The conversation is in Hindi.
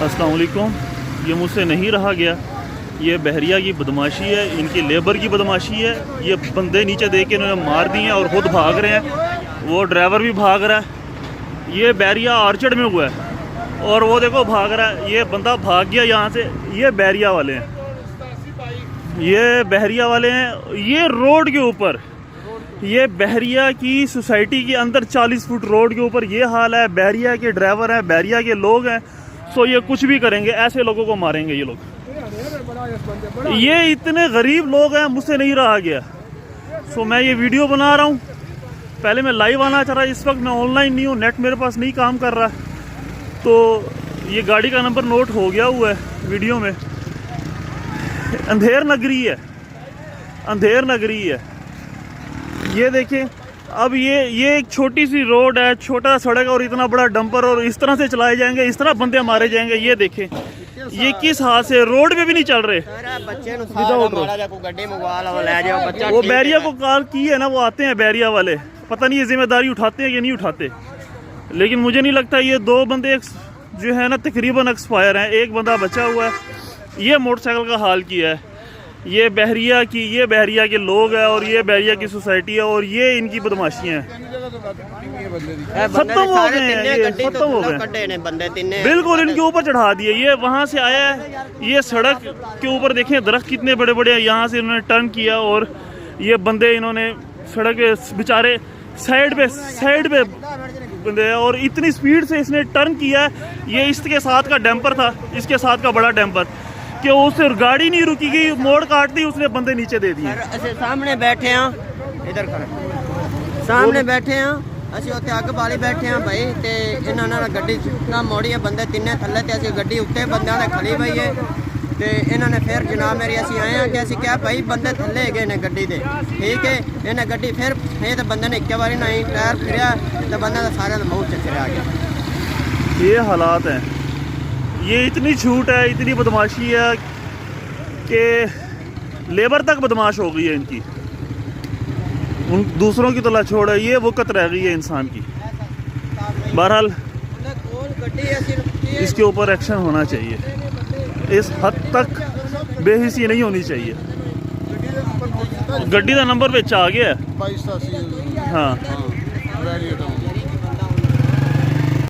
अस्सलाम वालेकुम। ये मुझसे नहीं रहा गया, ये बहरिया की बदमाशी है, इनकी लेबर की बदमाशी है। ये बंदे नीचे दे के इन्होंने मार दिए हैं और ख़ुद भाग रहे हैं। वो ड्राइवर भी भाग रहा है। ये बहरिया आर्चर्ड में हुआ है और वो देखो भाग रहा है। ये बंदा भाग गया यहाँ से। ये बहरिया वाले हैं, ये बहरिया वाले हैं। ये रोड के ऊपर, ये बहरिया की सोसाइटी के अंदर 40 फुट रोड के ऊपर ये हाल है। बहरिया के ड्राइवर हैं, बहरिया के लोग हैं। सो ये कुछ भी करेंगे, ऐसे लोगों को मारेंगे ये लोग। ये इतने गरीब लोग हैं, मुझसे नहीं रहा गया। सो मैं ये वीडियो बना रहा हूँ। पहले मैं लाइव आना चाह रहा, इस वक्त मैं ऑनलाइन नहीं हूँ, नेट मेरे पास नहीं काम कर रहा। तो ये गाड़ी का नंबर नोट हो गया हुआ है वीडियो में। अंधेर नगरी है, अंधेर नगरी है। ये देखें, अब ये एक छोटी सी रोड है, छोटा सड़क और इतना बड़ा डंपर, और इस तरह से चलाए जाएंगे, इस तरह बंदे मारे जाएंगे। ये देखें, ये किस हाथ से रोड पे भी नहीं चल रहे। वो बैरिया को कॉल की है ना, वो आते हैं बैरिया वाले, पता नहीं ये जिम्मेदारी उठाते हैं या नहीं उठाते। लेकिन मुझे नहीं लगता। ये दो बंदे जो है ना तकरीबन एक्सपायर हैं, एक बंदा बचा हुआ है। ये मोटरसाइकिल का हाल किया है। ये बहरिया के लोग हैं और ये बहरिया की सोसाइटी है और ये इनकी बदमाशियां हैं। खत्म हो गए हैं, खत्म हो गए बिल्कुल। इनके ऊपर चढ़ा दिए। ये वहाँ से आया है, ये सड़क के ऊपर देखें दरख्त कितने बड़े बड़े हैं। यहाँ से इन्होंने टर्न किया और ये बंदे इन्होंने सड़क बेचारे साइड पे बंदे, और इतनी स्पीड से इसने टर्न किया। ये इसके साथ का डैम्पर था, इसके साथ का बड़ा डैम्पर, कि उससे गाड़ी नहीं रुकी गई, मोड़ काट दी, उसने बंदे नीचे दे दिए। सामने बैठे हैं, इधर सामने बैठे हैं, ਅਸੀਂ ਉੱਤੇ ਅੱਗ ਬਾਲੀ ਬੈਠੇ ਹਾਂ ਭਾਈ। ਤੇ ਇਹਨਾਂ ਨਾਲ ਗੱਡੀ ਨਾ ਮੋੜੀ ਹੈ, ਬੰਦੇ ਤਿੰਨੇ ਥੱਲੇ ਤੇ ਅਸੀਂ ਗੱਡੀ ਉੱਤੇ ਬੰਦਿਆਂ ਦੇ ਖੜੀ ਪਈ ਹੈ। ਤੇ ਇਹਨਾਂ ਨੇ ਫਿਰ ਜਨਾਬ ਮੇਰੀ ਅਸੀਂ ਆਏ ਹਾਂ ਕਿ ਅਸੀਂ ਕਿਹਾ ਭਾਈ ਬੰਦੇ ਥੱਲੇ ਗਏ ਨੇ ਗੱਡੀ ਦੇ, ਠੀਕ ਹੈ। ਇਹਨੇ ਗੱਡੀ ਫਿਰ ਇਹ ਤੇ ਬੰਦੇ ਨੇ ਇੱਕ ਵਾਰੀ ਨਹੀਂ ਟਾਇਰ ਫਿਰਿਆ ਤੇ ਬੰਦਿਆਂ ਦਾ ਸਾਰਿਆਂ ਦਾ ਮੂੰਹ ਚੱਕਰਿਆ ਗਿਆ। ये हालात हैं। ये इतनी छूट है, इतनी बदमाशी है कि लेबर तक बदमाश हो गई है इनकी। उन दूसरों की तला छोड़ है, ये वक़्त रह गई है इंसान की। बहरहाल इसके ऊपर एक्शन होना चाहिए। इस हद तक बेहिसी नहीं होनी चाहिए। गड्डी का नंबर विच आ गया है। हाँ।